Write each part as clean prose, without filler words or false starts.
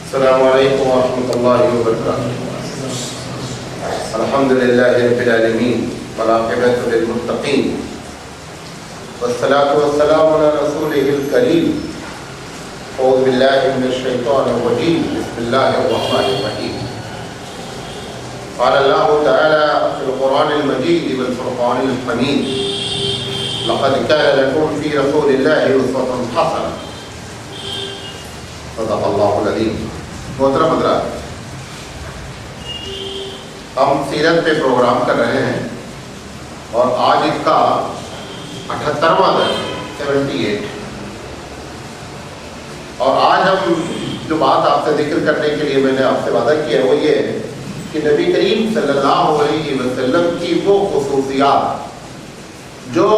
السلام علیکم ورحمۃ اللہ وبرکاتہ۔ الحمد للہ رب العالمین والعاقبۃ للمتقین والصلاۃ والسلام علی رسولہ الکریم۔ اعوذ باللہ من الشیطان الرجیم، بسم اللہ الرحمن الرحیم۔ قال اللہ تعالی فی القرآن المجید والفرقان الحمید، لقد كان لكم في رسول الله أسوة حسنة، صدق اللہ العظیم۔ محترم حضرات، ہم سیرت پہ پروگرام کر رہے ہیں اور آج اس کا 78واں درس 78، اور آج ہم جو بات آپ سے ذکر کرنے کے لیے میں نے آپ سے وعدہ کیا ہے وہ یہ ہے کہ نبی کریم صلی اللہ علیہ وسلم کی وہ خصوصیات جو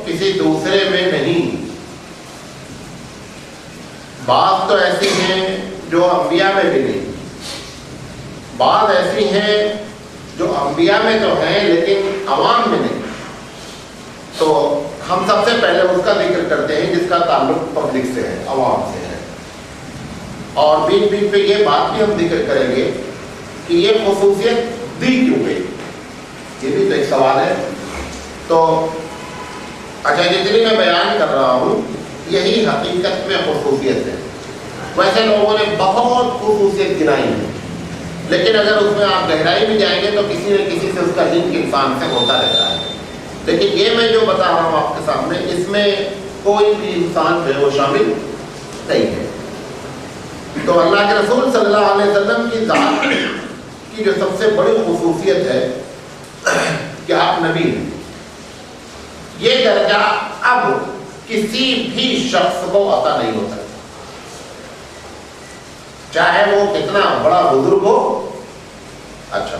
کسی دوسرے میں نہیں، بعض تو ایسی ہیں جو انبیاء میں بھی نہیں، بعض ایسی ہیں جو انبیاء میں تو ہیں لیکن عوام میں نہیں۔ تو ہم سب سے پہلے اس کا ذکر کرتے ہیں جس کا تعلق پبلک سے ہے، عوام سے ہے، اور بیچ بیچ پہ یہ بات بھی ہم ذکر کریں گے کہ یہ خصوصیت دی کیوں گئی، یہ بھی تو ایک سوال ہے۔ تو اچھا، جتنی میں بیان کر رہا ہوں یہی حقیقت میں خصوصیت ہے۔ ویسے لوگوں نے بہت خصوصیت گنائی ہے، لیکن اگر اس میں آپ گہرائی میں جائیں گے تو کسی نہ کسی سے اس کا لنک انسان سے ہوتا رہتا ہے۔ لیکن یہ میں جو بتا رہا ہوں آپ کے سامنے، اس میں کوئی بھی انسان جو ہے وہ شامل نہیں ہے۔ تو اللہ کے رسول صلی اللہ علیہ وسلم کی ذات کی جو سب سے بڑی خصوصیت ہے کہ آپ نبی ہیں، یہ درجہ اب کسی بھی شخص کو عطا نہیں ہوتا، چاہے وہ کتنا بڑا بزرگ ہو۔ اچھا،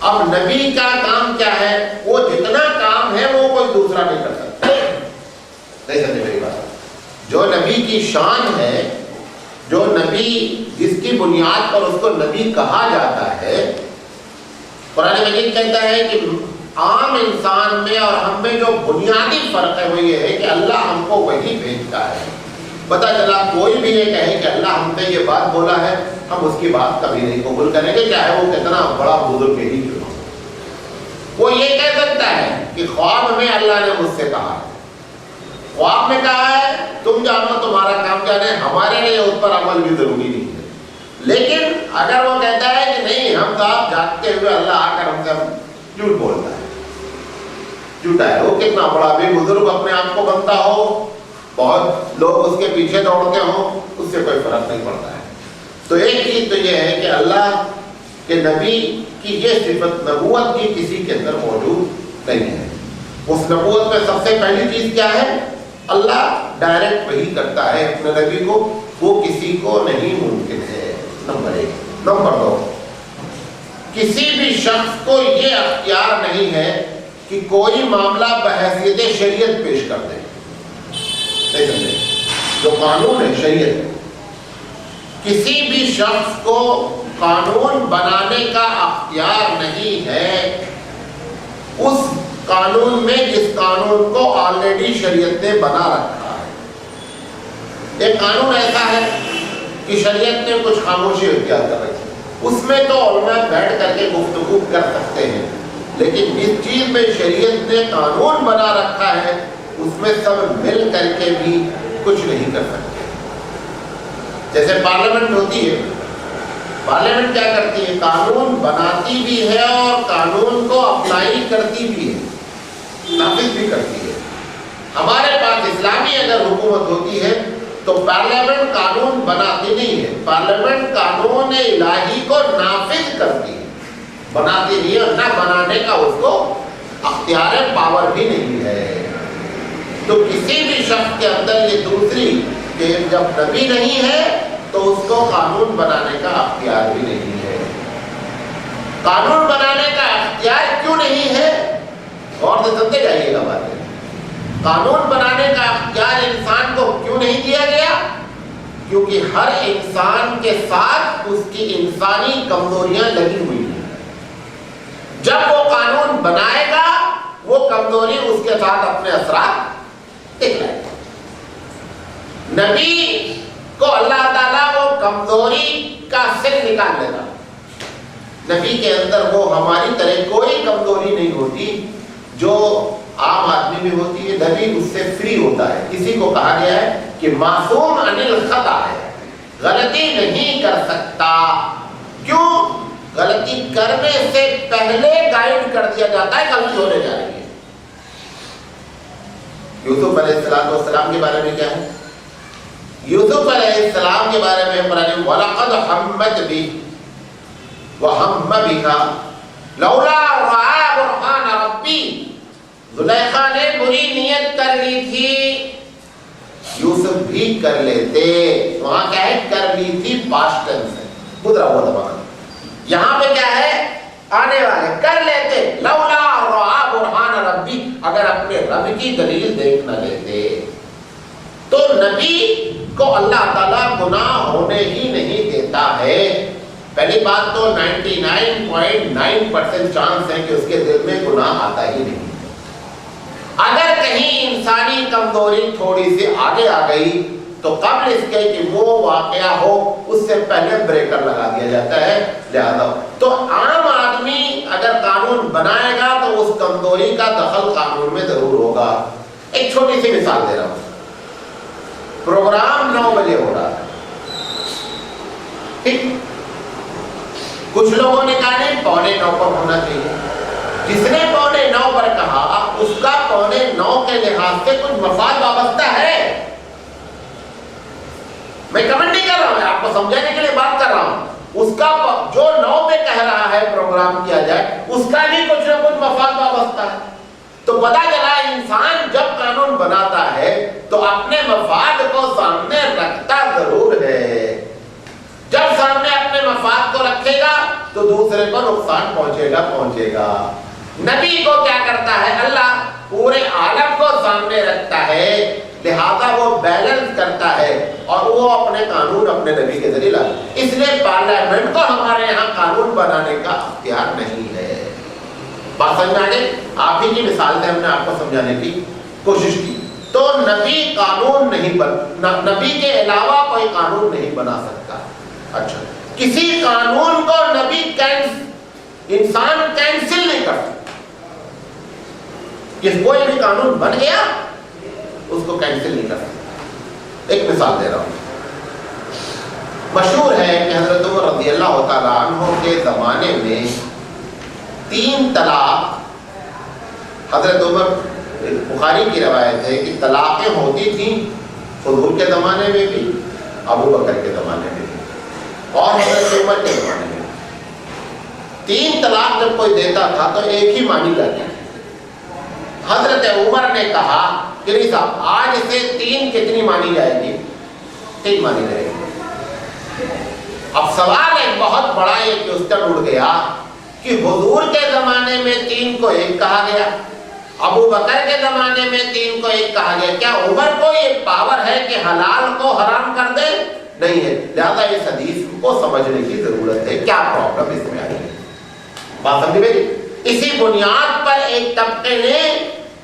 اب نبی کا کام کیا ہے؟ وہ جتنا کام ہے وہ کوئی دوسرا نہیں کر سکتا۔ نہیں سمجھے میری بات؟ جو نبی کی شان ہے، جو نبی جس کی بنیاد پر اس کو نبی کہا جاتا ہے، قرآن مجید کہتا ہے کہ عام انسان میں اور ہم میں جو بنیادی فرق ہے وہ یہ ہے کہ اللہ ہم کو وہی بھیجتا ہے۔ پتہ چلا کوئی بھی یہ کہے کہ اللہ ہم نے یہ بات بولا ہے، ہم اس کی بات کبھی نہیں قبول کریں گے، چاہے وہ کتنا بڑا بزرگ ہی کیوں ہو۔ وہ یہ کہہ سکتا ہے کہ خواب میں اللہ نے مجھ سے کہا ہے، خواب میں کہا ہے، تم جانو تمہارا کام جانے، ہمارے لیے اس پر عمل بھی ضروری نہیں ہے۔ لیکن اگر وہ کہتا ہے کہ نہیں، ہم تو آپ جاگتے ہوئے اللہ آ کر ہم سے جھوٹ بولتا ہے، جھوٹا ہے، وہ کتنا بڑا بھی بزرگ اپنے آپ کو بنتا ہو، بہت لوگ اس کے پیچھے دوڑتے ہوں، اس سے کوئی فرق نہیں پڑتا ہے۔ تو ایک چیز تو یہ ہے کہ اللہ کے نبی کی یہ صفت نبوت کی کسی کے اندر موجود نہیں ہے۔ اس نبوت میں سب سے پہلی چیز کیا ہے؟ اللہ ڈائریکٹ وحی کرتا ہے اپنے نبی کو، وہ کسی کو نہیں ممکن ہے، نمبر ایک۔ نمبر دو، کسی بھی شخص کو یہ اختیار نہیں ہے کہ کوئی معاملہ بحیثیت شریعت پیش کر دے۔ جو قانون ہے شریعت، کسی بھی شخص کو قانون بنانے کا اختیار نہیں ہے اس قانون میں جس قانون کو آلریڈی شریعت نے بنا رکھا ہے۔ ایک قانون ایسا ہے کہ شریعت نے کچھ خاموشی اختیار کر رکھی، اس میں تو علماء بیٹھ کر کے گفتگو کر سکتے ہیں، لیکن جس چیز میں شریعت نے قانون بنا رکھا ہے اس میں سب مل کر کے بھی کچھ نہیں کر سکتے۔ جیسے پارلیمنٹ ہوتی ہے، پارلیمنٹ کیا کرتی ہے؟ قانون بناتی بھی ہے اور قانون کو اپلائی کرتی بھی ہے، نافذ بھی کرتی ہے۔ ہمارے پاس اسلامی اگر حکومت ہوتی ہے تو پارلیمنٹ قانون بناتی نہیں ہے، پارلیمنٹ قانون الہی کو نافذ کرتی ہے، بناتی نہیں ہے، اور نہ بنانے کا اس کو اختیار پاور بھی نہیں ہے۔ تو کسی بھی شخص کے اندر یہ دوسری کہ جب نبی نہیں ہے تو اس کو قانون بنانے کا اختیار بھی نہیں ہے۔ قانون بنانے کا اختیار کیوں نہیں ہے؟ غور سے سمجھے جائیے گا باتیں۔ قانون بنانے کا اختیار انسان کو کیوں نہیں دیا گیا؟ کیونکہ ہر انسان کے ساتھ اس کی انسانی کمزوریاں لگی ہوئی ہیں۔ جب وہ قانون بنائے گا وہ کمزوری اس کے ساتھ اپنے اثرات دکھائے گا۔ نبی کو اللہ تعالیٰ وہ کمزوری کا نکال لیتا. نبی کے اندر وہ ہماری طرح کوئی کمزوری نہیں ہوتی جو عام آدمی میں ہوتی ہے. نبی اس سے فری ہوتا ہے. کسی کو کہا گیا ہے کہ معصوم عن الخطا ہے, غلطی نہیں کر سکتا. کیوں؟ غلطی کرنے سے پہلے گائیڈ کر دیا جاتا ہے غلطی ہونے جا رہی ہے. یوسف علیہ السلام کے بارے میں کیا ہے؟ یوسف علیہ السلام کے بارے میں قرآن وَلَقَدْ حَمَّتْ بِهِ وَحَمَّ بِهَا لَوْلَا رَأَىٰ بُرْهَانَ رَبِّي. زلیخا نے بری نیت کر لی تھی, یوسف بھی کر لیتے. وہاں کیا ہے؟ کر لی تھی پاسٹ ٹینس ہے, گزرا ہوا زمانہ. یہاں پہ کیا ہے؟ آنے والے. کر لیتے. لولا رأى برہان ربی, اگر اپنے رب کی دلیل دیکھ نہ لیتے. تو نبی کو اللہ تعالیٰ گناہ ہونے ہی نہیں دیتا ہے. پہلی بات تو 99.9% چانس ہے کہ اس کے دل میں گناہ آتا ہی نہیں. اگر کہیں انسانی کمزوری تھوڑی سی آگے آ گئی تو قبل اس کے کہ وہ واقعہ ہو اس سے پہلے بریکر لگا دیا جاتا ہے. لہذا تو عام آدمی اگر قانون بنائے گا تو اس کمزوری کا دخل قانون میں ضرور ہوگا. ایک چھوٹی سی مثال دے رہا ہوں. پروگرام 9 بجے ہو رہا ہے, ٹھیک. کچھ لوگوں نے کہا نہیں 8:45 پر ہونا چاہیے. جس نے 8:45 پر کہا اس کا 8:45 کے لحاظ سے کچھ مفاد وابستہ ہے. میں کمنٹ نہیں کر رہا ہوں, آپ کو سمجھانے کے لیے بات کر رہا ہوں. اس کا جو 9 پہ کہہ رہا ہے پروگرام کیا جائے اس کا بھی کچھ نہ کچھ مفاد وابستہ ہے. تو پتہ چلا انسان جب قانون بناتا ہے تو اپنے مفاد کو سامنے رکھتا ضرور ہے. جب سامنے اپنے مفاد کو رکھے گا تو دوسرے کو نقصان پہنچے گا. نبی کو کیا کرتا ہے؟ اللہ پورے عالم کو سامنے رکھتا ہے, لہذا وہ بیلنس کرتا ہے اور وہ اپنے قانون اپنے نبی کے ذریعے لاتا ہے. اس لیے پارلیمنٹ کو ہمارے یہاں قانون بنانے کا اختیار نہیں ہے. بات سمجھ میں آ گئی؟ آپ ہی کی مثال سے ہم نے آپ کو سمجھانے کی کوشش کی. تو نبی قانون نہیں نبی کے علاوہ کوئی قانون نہیں بنا سکتا. اچھا, کسی قانون کو نبی انسان کینسل نہیں کر سکتا. کہ کوئی بھی قانون بن گیا اس کو کینسل نہیں کر سکتا. ایک مثال دے رہا ہوں. مشہور ہے کہ حضرت عمر رضی اللہ تعالیٰ عنہ کے زمانے میں 3 طلاق, حضرت عمر, بخاری کی روایت ہے کہ طلاقیں ہوتی تھیں حضور کے زمانے میں بھی, ابو بکر کے زمانے میں بھی, اور حضرت عمر کے زمانے میں. 3 طلاق جب کوئی دیتا تھا تو ایک ہی مانی جاتی تھی. حضرت عمر نے کہا کہ نہیں صاحب, آج سے 3 کتنی مانی جائے گی؟ 3 مانی جائے گی. اب سوال ایک بہت بڑا ایک کوسچن اٹھ گیا کہ حضور کے زمانے میں 3 کو 1 کہا گیا, ابو بکر کے زمانے میں 3 کو 1 کہا گیا. کیا عمر کو یہ پاور ہے کہ حلال کو حرام کر دے؟ نہیں ہے. لہذا اس حدیث کو سمجھنے کی ضرورت ہے. کیا پرابلم اس میں آئی ہے؟ بات سمجھے میری؟ اسی بنیاد پر ایک طبقے نے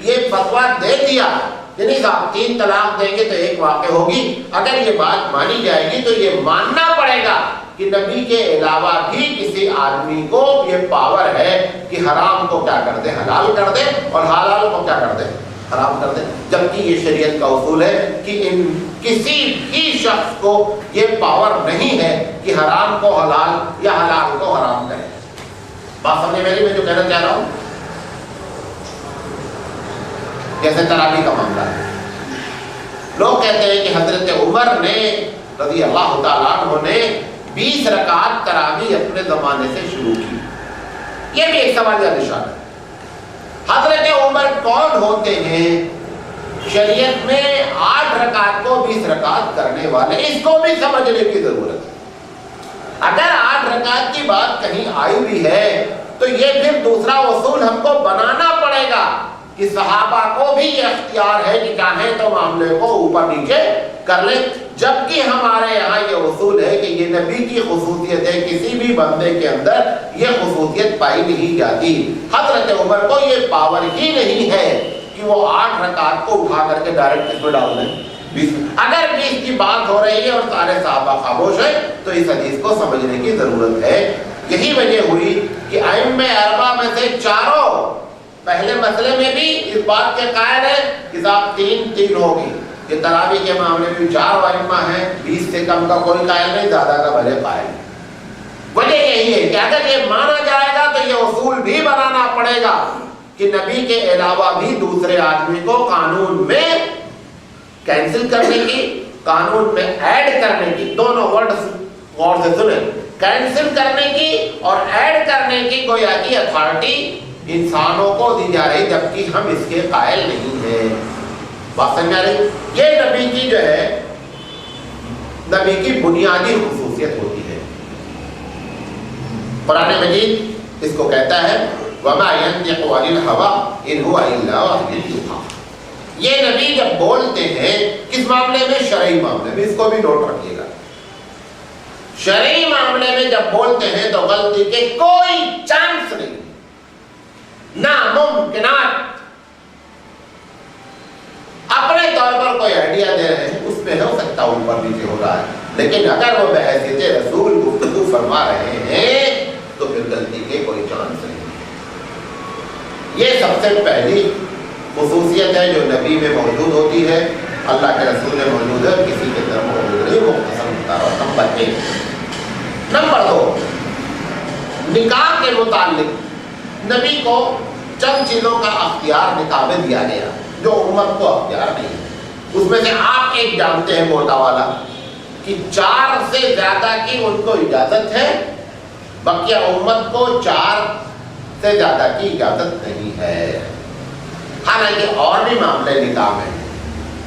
یہ فتویٰ دے دیا کہ نہیں صاحب 3 طلاق دیں گے تو 1 واقع ہوگی. اگر یہ بات مانی جائے گی تو یہ ماننا پڑے گا کہ نبی کے علاوہ بھی کسی آدمی کو یہ پاور ہے کہ حرام کو کیا کر دے؟ حلال کر دے, اور حلال کو کیا کر دے؟ حرام کر دے. جبکہ یہ شریعت کا اصول ہے کہ کسی بھی شخص کو یہ پاور نہیں ہے کہ حرام کو حلال یا حلال کو حرام کرے. بات سمجھے میری؟ میں جو کہنا چاہ رہا ہوں, جیسے تراویح کا معاملہ ہے, لوگ کہتے ہیں کہ حضرت عمر نے رضی اللہ تعالیٰ عنہ نے 20 رکعت تراویح اپنے زمانے سے شروع کی. یہ بھی ایک سوال کا نشان ہے. حضرت عمر کون ہوتے ہیں شریعت میں 8 رکعت کو 20 رکعت کرنے والے؟ اس کو بھی سمجھنے کی ضرورت ہے. اگر 8 رکعت کی بات کہیں آئی بھی ہے تو یہ پھر دوسرا اصول ہم کو بنانا پڑے گا کہ صحابہ کو بھی یہ اختیار ہے کہ چاہیں تو معاملے کو اوپر نیچے کر لیں. جبکہ ہمارے یہاں یہ اصول ہے کہ یہ نبی کی خصوصیت ہے, کسی بھی بندے کے اندر یہ خصوصیت پائی نہیں جاتی. حضرت عمر کو یہ پاور ہی نہیں ہے کہ وہ 8 رکعت کو اٹھا کر کے ڈائریکٹ اس میں ڈال دیں. اگر 20 کی بات ہو رہی ہے اور سارے صحابہ خاموش ہیں تو اس حدیث کو سمجھنے کی ضرورت ہے. یہی وجہ ہوئی کہ ائمہ اربعہ میں سے چاروں پہلے مسئلے میں بھی اس بات کے قائل ہیں کہ صاحب 3 ہوگی. یہ تراویح کے معاملے میں 4 ائمہ ہیں, 20 سے کم کا کوئی قائل نہیں, زیادہ کا بھلے قائل. وجہ یہی ہے کہ اگر یہ مانا جائے گا تو یہ اصول بھی بنانا پڑے گا کہ نبی کے علاوہ بھی دوسرے آدمی کو قانون میں کینسل کرنے کی, قانون میں ایڈ کرنے کی, دونوں ورڈز غور سے سنیں, کینسل کرنے کی اور ایڈ کرنے کی گویا کی اتھارٹی انسانوں کو دی جا رہی, جبکہ ہم اس کے قائل نہیں ہیں. بات سمجھ آ رہی؟ یہ نبی کی جو ہے, نبی کی بنیادی خصوصیت ہوتی ہے. قرآن مجید اس کو کہتا ہے وَمَا يَنْطِقُ عَنِ الْهَوَىٰ إِنْ هُوَ إِلَّا وَحْيٌ يُوحَىٰ. یہ نبی جب بولتے ہیں کس معاملے میں؟ شرعی معاملے میں. اس کو بھی نوٹ رکھیے گا. شرعی معاملے میں جب بولتے ہیں تو غلطی کے کوئی چانس نہیں, ناممکنات. اپنے طور پر کوئی آئیڈیا دے رہے ہیں, اس میں ہو سکتا ہے اوپر نیچے ہو رہا ہے, لیکن اگر وہ بحیثیت رسول گفتگو فرما رہے ہیں تو پھر غلطی کے کوئی چانس نہیں. یہ سب سے پہلی خصوصیت ہے جو نبی میں موجود ہوتی ہے, اللہ کے رسول میں موجود ہے, کسی کے طرف موجود نہیں. مختصر مطالعہ. نمبر 1. نمبر 2, نکاح کے متعلق نبی کو چند چیزوں کا اختیار نکاح میں دیا گیا جو امت کو اختیار نہیں ہے. اس میں سے آپ ایک جانتے ہیں موٹا والا کہ 4 سے زیادہ کی ان کو اجازت ہے, بقیہ امت کو 4 سے زیادہ کی اجازت نہیں ہے. حالانکہ اور بھی معاملے نکاح میں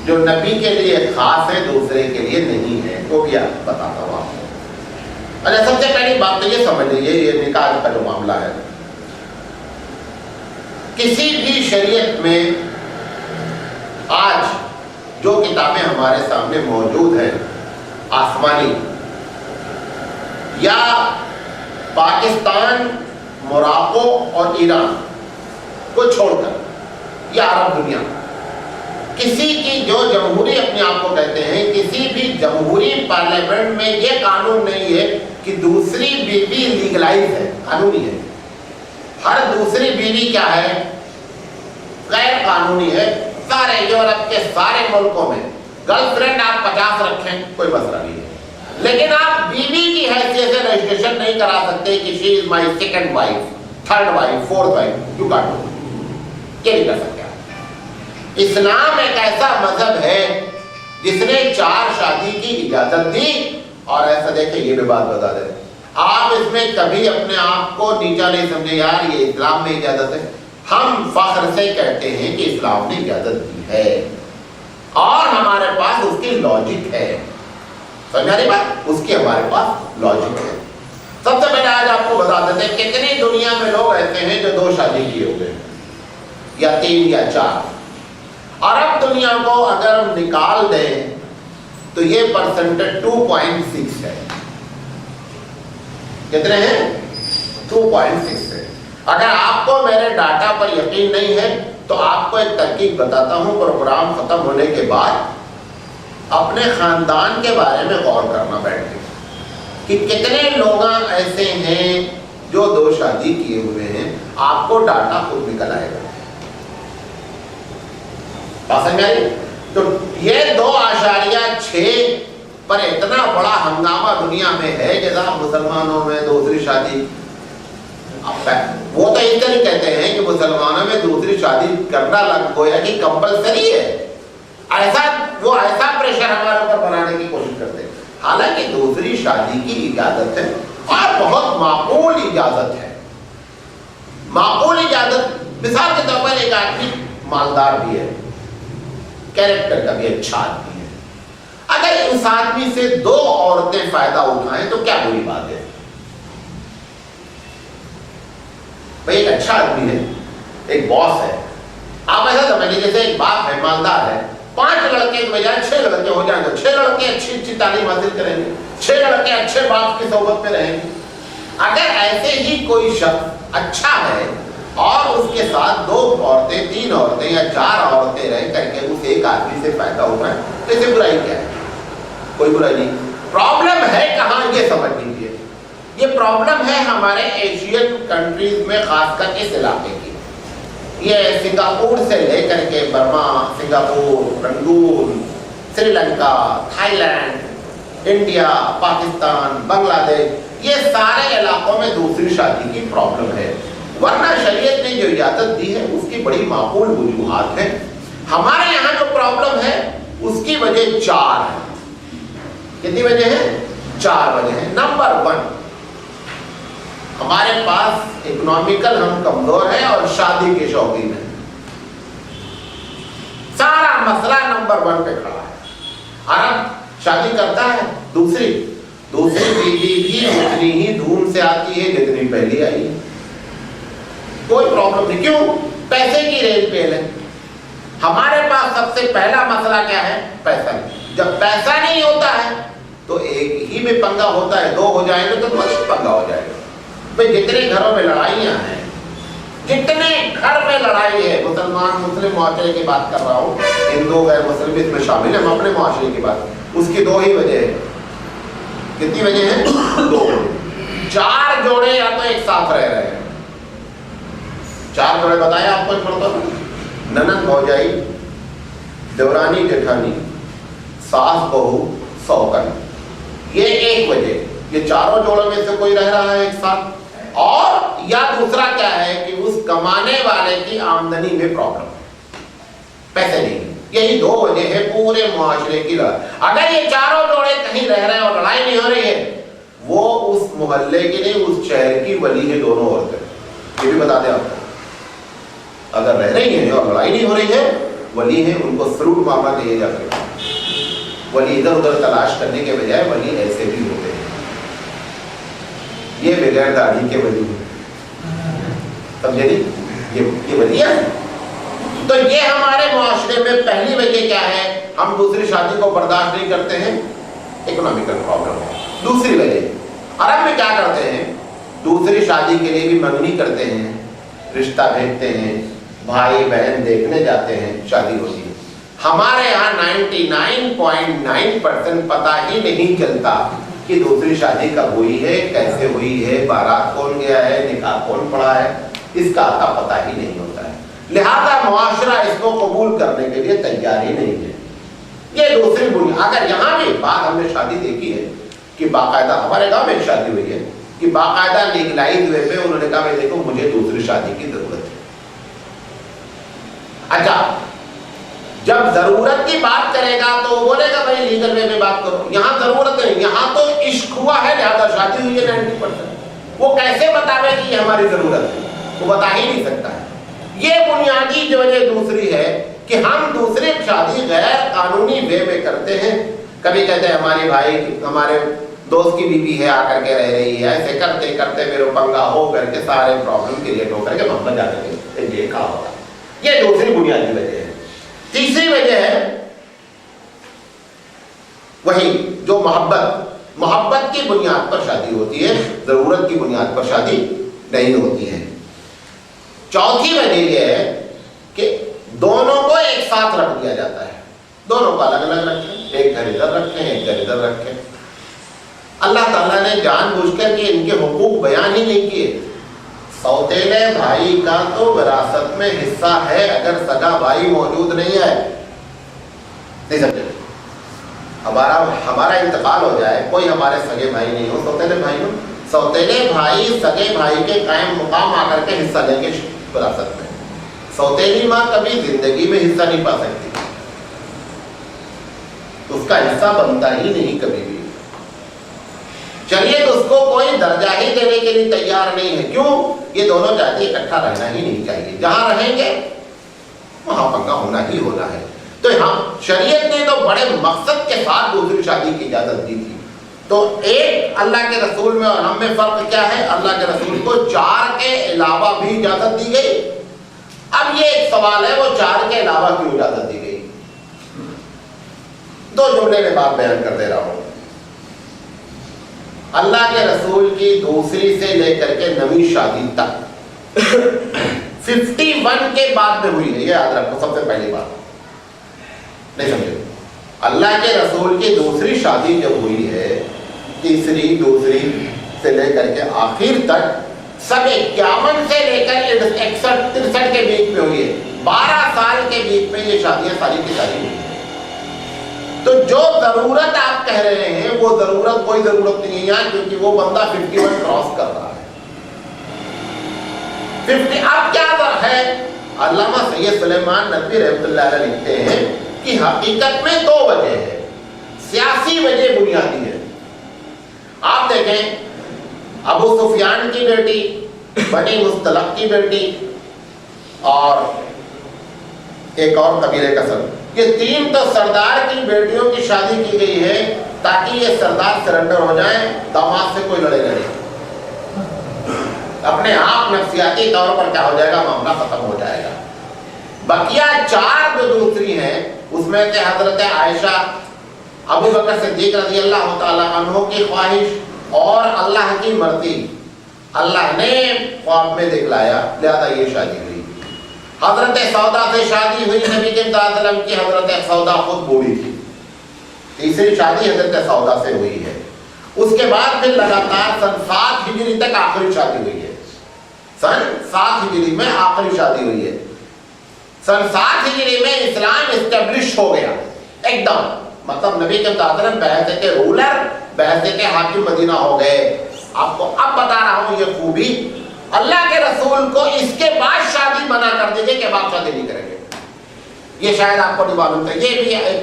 جو نبی کے لیے خاص ہے, دوسرے کے لیے نہیں ہے, وہ بھی آپ بتاتا ہوں آپ کو. اچھا, سب سے پہلی بات تو یہ سمجھ لیجیے, یہ نکاح کا جو معاملہ ہے, کسی بھی شریعت میں آج جو کتابیں ہمارے سامنے موجود ہیں, آسمانی یا پاکستان, موراکو اور ایران کو چھوڑ کر, یا عرب دنیا, کسی کی جو جمہوری اپنے آپ کو کہتے ہیں, کسی بھی جمہوری پارلیمنٹ میں یہ قانون نہیں ہے کہ دوسری بیوی لیگلائز ہے, قانونی ہے. ہر دوسری بیوی کیا ہے؟ غیر قانونی ہے. سارے یورپ کے سارے ملکوں میں گرل فرینڈ آپ 50 رکھیں کوئی مسئلہ نہیں ہے, لیکن آپ بیوی کی حیثیت سے رجسٹریشن نہیں کرا سکتے کہ she is my second wife, third wife, fourth wife. You can't do, یہ نہیں کر سکتے. اسلام ایک ایسا مذہب ہے جس نے 4 شادی کی اجازت دی, اور ایسا دیکھیں یہ بھی بات بتا دیں, آپ اس میں کبھی اپنے آپ کو نیچا نہیں سمجھے, یار یہ اسلام میں اجازت ہے. ہم فخر سے کہتے ہیں کہ اسلام نے اجازت دی ہے, اور ہمارے پاس اس کی لاجک ہے. سمجھا رہی بات؟ اس کی ہمارے پاس لاجک ہے. سب سے پہلے آج آپ کو بتا دیتے ہیں کتنی دنیا میں لوگ ایسے ہیں جو 2 شادی کیے ہوئے ہیں, یا 3 یا 4. عرب دنیا کو اگر ہم نکال دیں تو یہ پرسنٹیج 2.6 ہے. کتنے ہیں؟ 2.6 ہے. اگر آپ کو میرے ڈاٹا پر یقین نہیں ہے تو آپ کو ایک تحقیق بتاتا ہوں, پروگرام ختم ہونے کے بعد اپنے خاندان کے بارے میں غور کرنا بیٹھ کے کہ کتنے لوگ ایسے ہیں جو 2 شادی کیے ہوئے ہیں. آپ کو ڈاٹا خود نکل آئے گا. تو یہ 2.6 پر اتنا بڑا ہنگامہ دنیا میں ہے کہ صاحب مسلمانوں میں دوسری شادی, وہ تو اس طرح کہتے ہیں کہ مسلمانوں میں دوسری شادی کرنا گویا کہ کمپلسری ہے. وہ ایسا پریشر ہمارے اوپر بنانے کی کوشش کرتے ہیں, حالانکہ دوسری شادی کی اجازت ہے, اور بہت معقول اجازت ہے. معقول اجازت, مثال کے طور پر ایک آدمی مالدار بھی ہے, کیریکٹر کا بھی اچھا آدمی ہے, اگر اس آدمی سے 2 عورتیں فائدہ اٹھائیں تو کیا بری بات ہے؟ بھئی ایک اچھا آدمی ہے, ایک باس ہے. آپ ایسا سمجھ لیجیے جیسے ایک باپ ہے, مالدار ہے, 5 لڑکے کے بجائے 6 لڑکے ہو جائیں گے, 6 لڑکے اچھی تعلیم حاصل کریں گے, 6 لڑکے اچھے باپ کی صحبت میں رہیں گے. اگر ایسے ہی کوئی شخص اچھا ہے اور اس کے ساتھ 2 عورتیں 3 عورتیں یا 4 عورتیں رہ کر کے اس ایک آدمی سے فائدہ اٹھائیں تو اسے برائی کیا ہے؟ کوئی برائی نہیں. پرابلم ہے کہاں یہ سمجھ لیجیے. یہ پرابلم ہے ہمارے ایشین کنٹریز میں، خاص کر اس علاقے کی. یہ سنگاپور سے لے کر کے Burma, Singapore, Rangoon, Sri Lanka, Thailand, India, Pakistan, Bangladesh, یہ سارے علاقوں میں دوسری شادی کی پرابلم ہے. ورنہ شریعت نے جو اجازت دی ہے اس کی بڑی معقول وجوہات ہیں. ہمارے یہاں جو پرابلم ہے اس کی وجہ 4 ہے. کتنی وجہ ہے؟ 4 وجہ ہیں. نمبر 1، ہمارے پاس اکنامیکل ہم کمزور ہیں اور شادی کے شوقین ہیں. سارا مسئلہ نمبر 1 پہ کھڑا ہے. عرب شادی کرتا ہے، دوسری بیوی بھی اتنی ہی دھوم سے آتی ہے جتنی پہلی آئی ہے. کوئی پرابلم نہیں. کیوں؟ پیسے کی ریل پیل ہے. ہمارے پاس سب سے پہلا مسئلہ کیا ہے؟ پیسہ نہیں. جب پیسہ نہیں ہوتا ہے تو ایک ہی میں پنگا ہوتا ہے. 2 ہو جائیں گے تو مزید پنگا ہو جائے گا. بھئی جتنے گھروں میں لڑائیاں ہیں، جتنے گھر میں لڑائی ہے، مسلم معاشرے کی بات کر رہا ہوں، ہندو غیر مسلم اس میں شامل ہیں، ہم اپنے معاشرے کی بات، اس کی 2 ہی وجہ ہے. کتنی وجہ ہیں؟ 2. 4 جوڑے یا تو ایک ساتھ رہ رہے ہیں. 4 جوڑے بتایا آپ کو ایک مرتبہ، ننند بھوجائی، دیورانی جٹھانی، ساس بہو، سوکن. یہ ایک وجہ. یہ چاروں جوڑوں میں سے کوئی رہ رہا ہے ایک ساتھ. اور یا دوسرا کیا ہے کہ اس کمانے والے کی آمدنی میں پرابلم، پیسے نہیں. یہی 2 وجہ ہے پورے معاشرے کی لڑائی. اگر یہ چاروں جوڑے کہیں رہ رہے ہیں اور لڑائی نہیں ہو رہی ہے، وہ اس محلے کی نہیں، اس شہر کی ولی ہے دونوں عورتیں. یہ بھی بتا دیں آپ کو. اگر رہ رہی ہیں اور لڑائی نہیں ہو رہی ہے، ولی ہیں، ان کو فروٹ معاملہ دیے جاتے ہیں. ولی ادھر ادھر تلاش کرنے کے بجائے ولی ایسے بھی ہوتے ہیں. یہ بغیر داڑھی کے ولی ہیں، سمجھے نہیں؟ یہ ولی ہے. تو یہ ہمارے معاشرے میں پہلی وجہ کیا ہے؟ ہم دوسری شادی کو برداشت نہیں کرتے ہیں، اکنامیکل پرابلم ہے. دوسری وجہ، عرب میں کیا کرتے ہیں؟ دوسری شادی کے لیے بھی منگنی کرتے ہیں، رشتہ بھیجتے ہیں، بھائی بہن دیکھنے جاتے ہیں، شادی ہوتی ہے. ہمارے یہاں 99.9% پتہ ہی نہیں چلتا کہ دوسری شادی کب ہوئی ہے، کیسے ہوئی ہے، بارات کون گیا ہے، نکاح کون پڑا ہے، اس کا پتہ ہی نہیں ہوتا ہے. لہذا معاشرہ اس کو قبول کرنے کے لیے تیار ہی نہیں ہے. یہ دوسری بنیاد. اگر یہاں بھی بات ہم نے شادی دیکھی ہے کہ باقاعدہ ہمارے گاؤں میں ایک شادی ہوئی ہے کہ باقاعدہ لیگلائز ہوئے پہ انہوں نے کہا بھائی دیکھو مجھے دوسری شادی کی ضرورت ہے. اچھا، جب ضرورت کی بات کرے گا تو وہ بولے گا بھائی لیگل وے میں بات کرو. یہاں ضرورت نہیں، یہاں تو عشق ہوا ہے لہذا شادی ہوئی ہے 90%. وہ کیسے بتاوے کہ یہ ہماری ضرورت ہے؟ وہ بتا ہی نہیں سکتا ہے. یہ بنیادی جو وجہ دوسری ہے کہ ہم دوسری شادی غیر قانونی وے میں کرتے ہیں. کبھی کہتے ہیں ہماری بھائی، ہمارے دوست کی بیوی ہے آ کر کے رہ رہی ہے، ایسے کرتے کرتے میرے پنگا ہو کر کے سارے پرابلم کریٹ ہو کر کے محمد جا کر کے یہ کہا ہوگا. یہ دوسری بنیادی وجہ ہے. تیسری وجہ ہے وہی جو محبت کی بنیاد پر شادی ہوتی ہے، ضرورت کی بنیاد پر شادی نہیں ہوتی ہے. چوتھی وجہ یہ ہے کہ دونوں کو ایک ساتھ رکھ دیا جاتا ہے. دونوں کو الگ الگ رکھیں، ایک گھر ادھر رکھیں، ایک گھر ادھر رکھیں. اللہ تعالیٰ نے جان بوجھ کر کے ان کے حقوق بیان ہی نہیں کیے. سوتیلے بھائی کا تو وراثت میں حصہ ہے اگر سگا بھائی موجود نہیں ہے. نہیں سمجھے؟ ہمارا انتقال ہو جائے، کوئی ہمارے سگے بھائی نہیں ہو، سوتیلے بھائی ہو، سوتیلے بھائی سگے بھائی کے قائم مقام آ کر کے حصہ لیں گے وراثت میں. سوتیلی ماں کبھی زندگی میں حصہ نہیں پا سکتی، اس کا حصہ بنتا ہی نہیں کبھی بھی. چلیے تو اس کو کوئی درجہ ہی دینے کے لیے تیار نہیں ہے. کیوں؟ یہ دونوں چاہتے اکٹھا رہنا ہی نہیں چاہیے. جہاں رہیں گے وہاں پنگا ہونا ہی ہونا ہے. تو ہم شریعت نے تو بڑے مقصد کے ساتھ دوسری شادی کی اجازت دی تھی. تو ایک اللہ کے رسول میں اور ہم میں فرق کیا ہے؟ اللہ کے رسول کو 4 کے علاوہ بھی اجازت دی گئی. اب یہ ایک سوال ہے، وہ 4 کے علاوہ کیوں اجازت دی گئی؟ 2 جملے میں بات بیان کر دے رہا ہوں. اللہ کے رسول کی دوسری سے لے کر کے 9ویں شادی تک 51 کے بعد میں ہوئی ہے، یہ یاد رکھو سب سے پہلی بات، نہیں سمجھے؟ اللہ کے رسول کی دوسری شادی جب ہوئی ہے، تیسری دوسری سے لے کر کے آخر تک سب 51 سے لے کر 61 63 کے بیچ میں ہوئی ہے، 12 سال کے بیچ میں یہ شادیاں ساری کی ساری ہوئی ہیں۔ تو جو ضرورت آپ کہہ رہے ہیں وہ ضرورت کوئی ضرورت نہیں ہے، کیونکہ وہ بندہ 51 کراس کر رہا ہے۔ 50 اب کیا ہے؟ علامہ سید سلیمان ندوی رحمۃ اللہ علیہ لکھتے ہیں کہ حقیقت میں 2 وجہ ہے، سیاسی وجہ بنیادی ہے۔ آپ دیکھیں ابو سفیان کی بیٹی، بنی مصطلق کی بیٹی اور ایک اور قبیلے کا سر، یہ 3 تو سردار کی بیٹیوں کی شادی کی گئی ہے تاکہ یہ سردار سرنڈر ہو جائیں، داماد سے کوئی لڑے نہیں، اپنے آپ نفسیاتی طور پر کیا ہو جائے گا، معاملہ ختم ہو جائے گا۔ بقیہ 4 جو دوسری ہیں اس میں سے حضرت عائشہ، ابو بکر صدیق رضی اللہ تعالی عنہ کی خواہش اور اللہ کی مرضی، اللہ نے خواب میں دکھلایا، لہذا یہ شادی ہوئی۔ حضرت سودا سے شادی ہوئی نبی کے صلی اللہ علیہ وسلم کی، حضرت سودا خود بوڑھی تھی، تیسری شادی حضرت سودا سے ہوئی ہے۔ اس کے بعد پھر لگاتار سن 7 ہجری تک آخری شادی ہوئی ہے، سن 7 ہجری میں آخری شادی ہوئی ہے۔ سن 7 ہجری میں اسلام اسٹیبلش ہو گیا ایک دم، مطلب نبی کے صلی اللہ علیہ وسلم بحیثیت کے رولر، بحیثیت کے حاکم مدینہ ہو گئے۔ آپ کو اب بتا رہا ہوں یہ خوبی، اللہ کے رسول کو اس کے بعد شادی منع کر دیجئے کہ اب آپ شادی نہیں کریں گے، یہ شاید آپ کو نہیں معلوم تھا، یہ بھی ہے۔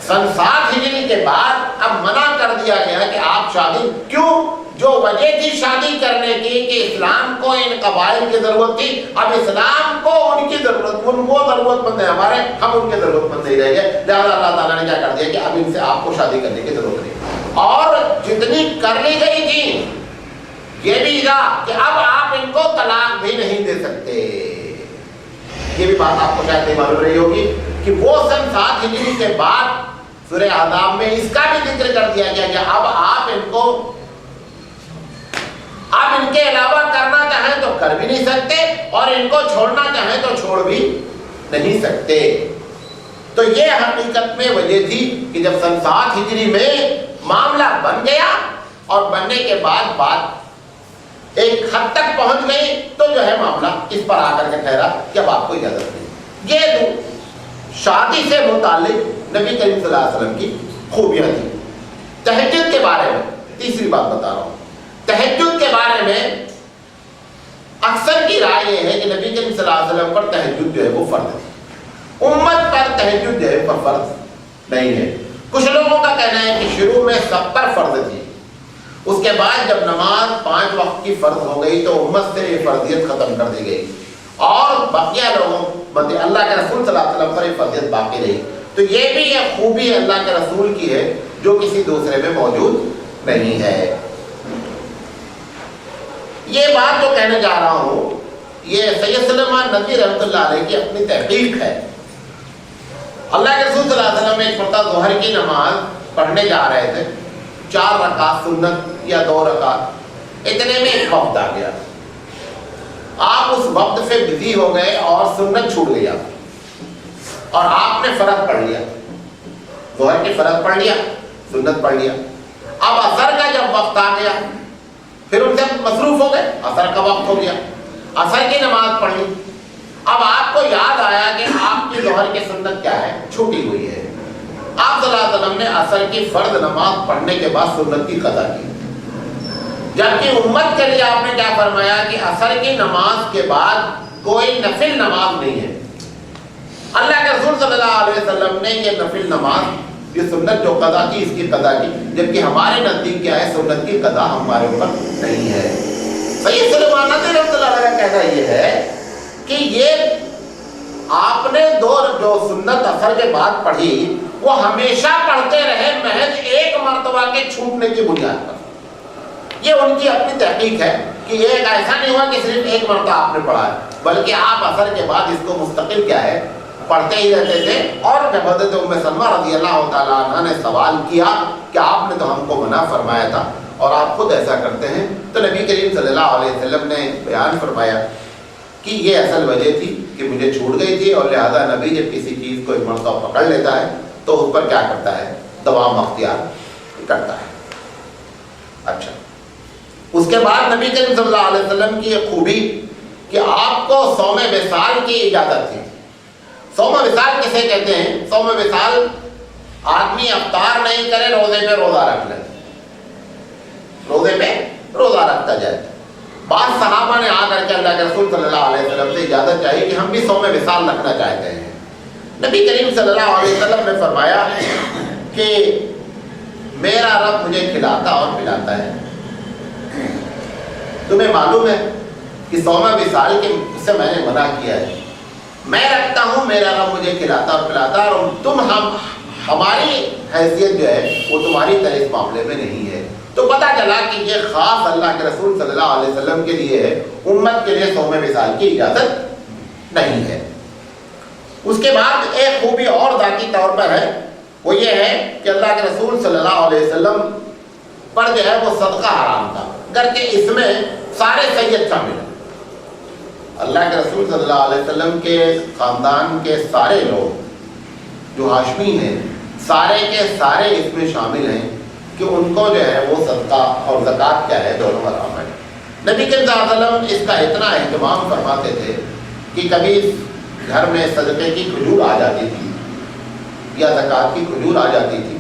سن 7 ہجری کے بعد اب منع کر دیا گیا کہ آپ شادی، کیوں؟ جو وجہ تھی شادی کرنے کی کہ اسلام کو ان قبائل کی ضرورت تھی، اب اسلام کو ان کی ضرورت، وہ ضرورت مند ہے ہمارے، ہم ان کے ضرورت مند نہیں رہ گئے، لہٰذا اللہ تعالیٰ نے کیا کر دیا کہ اب ان سے آپ کو شادی کرنے کی ضرورت نہیں، اور جتنی کر لی گئی تھی یہ بھی تھا کہ اب آپ ان کو طلاق بھی نہیں دے سکتے۔ یہ بھی بات آپ کو شاید نہیں معلوم رہی ہوگی کہ وہ سن 7 ہجری کے بعد سورہ احزاب میں اس کا بھی ذکر کر دیا گیا کہ اب آپ ان کو، آپ ان کے علاوہ کرنا چاہیں تو کر بھی نہیں سکتے اور ان کو چھوڑنا چاہیں تو چھوڑ بھی نہیں سکتے۔ تو یہ حقیقت میں وجہ تھی کہ جب سن 7 ہجری میں معاملہ بن گیا اور بننے کے بعد بات ایک حد تک پہنچ گئی تو جو ہے معاملہ اس پر آ کر کے ٹھہرا کہ اب آپ کو اجازت نہیں۔ یہ شادی سے متعلق نبی کریم صلی اللہ علیہ وسلم کی خوبیاں تھیں۔ تہجد کے بارے میں تیسری بات بتا رہا ہوں، تہجد کے بارے میں اکثر کی رائے یہ ہے کہ نبی کریم صلی اللہ علیہ وسلم پر تہجد جو ہے وہ فرض ہے، امت پر تہجد جو ہے فرض نہیں ہے۔ کچھ لوگوں کا کہنا ہے کہ شروع میں سب پر فرض تھی، اس کے بعد جب نماز 5 وقت کی فرض ہو گئی تو امت سے یہ فرضیت ختم کر دی گئی اور بقیہ لوگوں اللہ کے رسول صلی اللہ علیہ وسلم پر یہ فرضیت باقی رہی۔ تو یہ بھی ایک خوبی اللہ کے رسول کی ہے جو کسی دوسرے میں موجود نہیں ہے۔ یہ بات جو کہنے جا رہا ہوں یہ سید سلیمان ندوی رحمۃ اللہ علیہ کی اپنی تحقیق ہے۔ اللہ کے رسول صلی اللہ علیہ وسلم ایک مرتبہ ظہر کی نماز پڑھنے جا رہے تھے، 4 رکعت سنت یا 2 رکعت، اتنے میں ایک وقت آ گیا، آپ اس وقت سے بزی ہو گئے اور سنت چھوٹ گیا اور آپ نے فرض پڑھ لیا، ظہر کی فرض پڑھ لیا، سنت پڑھ لیا۔ اب عصر کا جب وقت آ گیا پھر ان سے مصروف ہو گئے، عصر کا وقت ہو گیا، عصر کی نماز پڑھ لی۔ اب آپ کو یاد آیا کہ آپ کی ظہر کی سنت کیا ہے، چھوٹی ہوئی ہے۔ آپ صلی اللہ علیہ وسلم نے عصر کی فرض نماز پڑھنے کے بعد سنت کی قضا کی، جبکہ امت کے لیے آپ نے کیا فرمایا کہ عصر کی نماز کے بعد کوئی نفل نماز نہیں ہے۔ اللہ کے رسول صلی اللہ علیہ وسلم نے یہ نفل نماز، یہ سنت جو قضا کی، اس کی قضا کی، جبکہ ہمارے نزدیک کیا ہے، سنت کی قضا ہمارے اوپر نہیں ہے۔ سید سلیمان ندوی رحمۃ اللہ علیہ کا کہنا یہ ہے کہ یہ آپ نے 2 جو سنت عصر کے بعد پڑھی وہ ہمیشہ پڑھتے رہے محض ایک مرتبہ کے چھوٹنے کی بنیاد پر۔ یہ ان کی اپنی تحقیق ہے کہ یہ ایسا نہیں ہوا کہ صرف ایک مرتبہ آپ نے پڑھا ہے، بلکہ آپ عصر کے بعد اس کو مستقل کیا ہے پڑھتے ہی رہتے تھے۔ اور جب حضرت ام سلمہ رضی اللہ تعالیٰ عنہ نے سوال کیا کہ آپ نے تو ہم کو منع فرمایا تھا اور آپ خود ایسا کرتے ہیں، تو نبی کریم صلی اللہ علیہ وسلم نے بیان فرمایا کہ یہ اصل وجہ تھی کہ مجھے چھوٹ گئی تھی، اور لہذا نبی جب کسی چیز کو ایک مرتبہ پکڑ لیتا ہے تو اس پر کیا کرتا ہے؟ دوام اختیار کرتا ہے۔ اچھا، اس کے بعد نبی کریم صلی اللہ علیہ وسلم کی ایک خوبی کہ آپ کو صوم وصال کی اجازت تھی۔ صوم وصال کسے کہتے ہیں؟ صوم وصال آدمی افطار نہیں کرے، روزے پہ روزہ رکھ لے، روزے پہ روزہ رکھتا جائے۔ بعض صحابہ نے آ کر کے اللہ کے رسول صلی اللہ علیہ وسلم سے اجازت چاہی کہ ہم بھی صوم وصال رکھنا چاہتے ہیں۔ نبی کریم صلی اللہ علیہ وسلم نے فرمایا کہ میرا رب مجھے کھلاتا اور پلاتا ہے۔ تمہیں معلوم ہے کہ صوم وصال کے سے میں نے منع کیا ہے، میں رکھتا ہوں، میرا رب مجھے کھلاتا اور پلاتا، اور تم ہماری حیثیت جو ہے وہ تمہاری طرح اس معاملے میں نہیں ہے۔ تو پتہ چلا کہ یہ خاص اللہ کے رسول صلی اللہ علیہ وسلم کے لیے ہے، امت کے لیے صوم وصال کی اجازت نہیں ہے۔ اس کے بعد ایک خوبی اور ذاتی طور پر ہے، وہ یہ ہے کہ اللہ کے رسول صلی اللہ علیہ وسلم پر جو ہے وہ صدقہ حرام تھا، گرچہ اس میں سارے سید شامل ہیں۔ اللہ کے رسول صلی اللہ علیہ وسلم کے خاندان کے سارے لوگ جو ہاشمی ہیں، سارے کے سارے اس میں شامل ہیں کہ ان کو جو ہے وہ صدقہ اور زکوٰۃ کیا ہے، دونوں حرام ہے۔ نبی کریم صلی اللہ علیہ وسلم اس کا اتنا اہتمام فرماتے تھے کہ کبھی گھر میں صدقے کی کھجور آ جاتی تھی یا زکوٰۃ کی کھجور آ جاتی تھی۔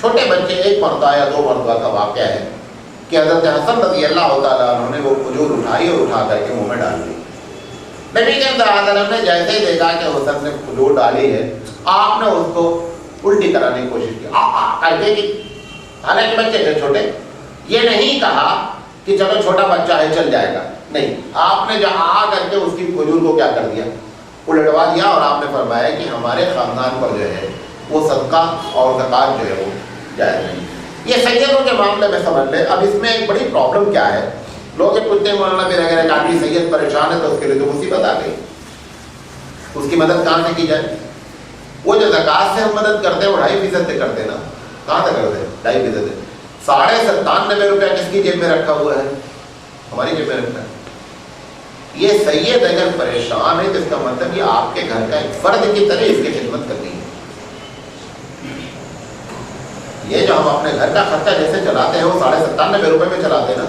چھوٹے بچے، ایک مرتبہ یا دو مرتبہ کا واقعہ ہے کہ حضرت حسن رضی اللہ تعالیٰ عنہ نے وہ کھجور اٹھائی اور اٹھا کر کے منہ میں ڈال دی۔ نبی کریم صلی اللہ علیہ وسلم نے جیسے ہی دیکھا کہ حسن نے کھجور ڈالی ہے، آپ نے اس کو الٹی کرانے کی کوشش کی، کر کے کہ حالانکہ بچے تھے چھوٹے، یہ نہیں کہا کہ چلو چھوٹا بچہ ہے چل جائے گا، نہیں، آپ نے جہاں آ کر کے اس کی کھجور کو کیا کر دیا، الٹوا دیا، اور آپ نے فرمایا کہ ہمارے خاندان پر جو ہے وہ صدقہ اور زکوٰۃ جو ہے وہ جائز نہیں۔ یہ سیدوں کے معاملے میں سمجھ لیں۔ اب اس میں ایک بڑی پرابلم کیا ہے، لوگ یہ پوچھتے ہیں مولانا پھر اگر ایک آدمی سید پریشان ہے تو اس کے لیے تو مصیبت آ گئی، اس کی مدد کہاں سے کی جائے؟ وہ جو زکوٰۃ سے ہم مدد کرتے ہیں وہ 2.5% سے کرتے ہیں نا، کہاں سے کرتے ہیں؟ 2.5%۔ 97.5 روپیہ کس کی جیب میں رکھا ہوا ہے؟ ہماری جیب میں رکھا ہے۔ یہ سید اگر پریشان ہے تو اس کا مطلب یہ آپ کے گھر کا ایک فرد کی طرح اس کی خدمت کرنی ہے۔ یہ جو ہم اپنے گھر کا خرچہ جیسے چلاتے ہیں وہ 97.5 روپے میں چلاتے ہیں نا،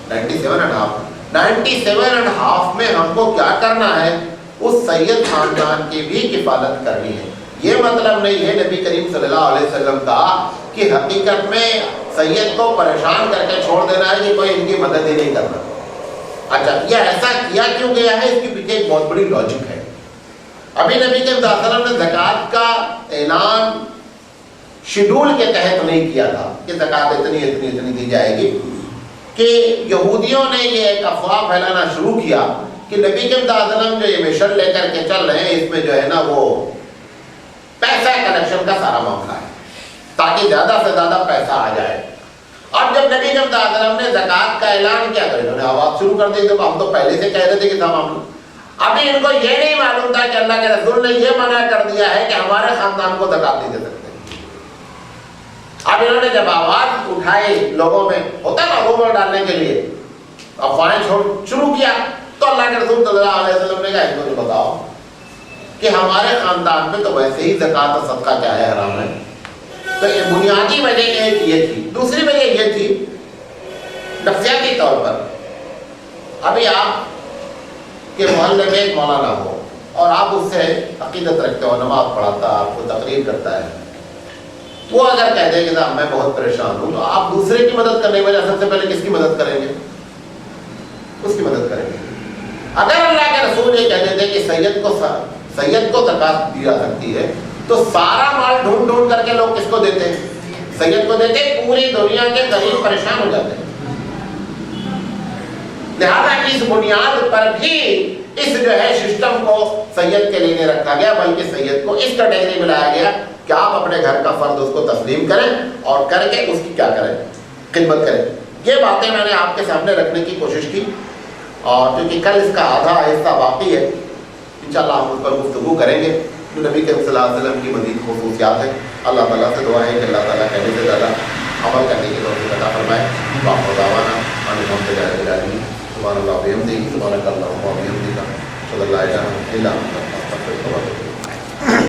97.5 میں ہم کو کیا کرنا ہے؟ اس سید خاندان کی بھی کفالت کرنی ہے۔ یہ مطلب نہیں ہے نبی کریم صلی اللہ علیہ وسلم کا کہ حقیقت میں سید کو پریشان کر کے چھوڑ دینا ہے کہ کوئی ان کی مدد ہی نہیں کرنا۔ اچھا، یہ ایسا کیا کیوں گیا ہے؟ اس کے پیچھے ایک بہت بڑی لاجک ہے۔ ابھی نبی کریم صلی اللہ علیہ وسلم نے زکوٰۃ کا اعلان شیڈول کے تحت نہیں کیا تھا کہ زکوٰۃ اتنی دی جائے گی، کہ یہودیوں نے یہ ایک افواہ پھیلانا شروع کیا کہ نبی کریم صلی اللہ علیہ وسلم جو یہ مشن لے کر کے چل رہے ہیں اس میں جو ہے نا وہ پیسہ کلیکشن کا سارا معاملہ ہے تاکہ زیادہ سے زیادہ پیسہ آ جائے۔ اب جب نبی کریم صلی اللہ علیہ وسلم نے زکوٰۃ کا اعلان کیا، انہوں نے آواز شروع کر دی، تو ہم تو پہلے سے کہہ رہے تھے کہ تھا معاملہ۔ ابھی ان کو یہ نہیں معلوم تھا کہ اللہ کے رسول نے یہ منع کر دیا ہے کہ ہمارے خاندان کو زکوٰۃ نہیں دے سکتے۔ اب انہوں نے جب آواز اٹھائی، لوگوں میں ہوتا نا رومر ڈالنے کے لیے افواہیں شروع کیا، تو اللہ کے رسول صلی اللہ علیہ وسلم نے کہا ان کو جو بتاؤ کہ ہمارے خاندان میں تو ویسے ہی زکوٰۃ اور صدقہ کیا ہے، حرام ہے۔ تو یہ بنیادی وجہ ایک یہ تھی۔ دوسری وجہ یہ تھی نفسیاتی طور پر، ابھی آپ کے محلے میں ایک مولانا ہو اور آپ اس سے عقیدت رکھتے ہو، نماز پڑھاتا، آپ کو تقریر کرتا ہے، وہ اگر کہہ دے کہ صاحب میں بہت پریشان ہوں، تو آپ دوسرے کی مدد کرنے کی وجہ سب سے پہلے کس کی مدد کریں گے؟ اس کی مدد کریں گے۔ اگر اللہ کے رسول یہ کہہ دیتے کہ سید کو زکوٰۃ دی جا سکتی ہے، تو سارا مال ڈھونڈ ڈھونڈ کر کے لوگ کس کو دیتے ہیں؟ سید کو دیتے، پوری دنیا کے غریب پریشان ہو جاتے ہیں۔ لہذا اس بنیاد پر بھی اس جو ہے سسٹم کو سید کے لیے نہیں رکھا گیا، بلکہ سید کو اس کیٹیگری میں لایا گیا کہ آپ اپنے گھر کا فرد اس کو تسلیم کریں اور کر کے اس کی کیا کریں، خدمت کریں۔ یہ باتیں میں نے آپ کے سامنے رکھنے کی کوشش کی، اور کیونکہ کل اس کا آدھا حصہ باقی ہے، انشاءاللہ ہم اس پر گفتگو کریں گے جو نبی کریم صلی اللہ علیہ وسلم کی مزید خصوصیات ہیں۔ اللہ تعالیٰ سے دعا ہے کہ اللہ تعالیٰ کہنے سے زیادہ عمل کرنے کی توفیق عطا فرمائے۔ واخر دعوانا ان الحمد للہ رب العالمین۔ سبحان اللہ و بحمدہ، سبحانک اللہم و بحمدک، اشہد ان لا الہ الا انت، استغفرک و اتوب الیک۔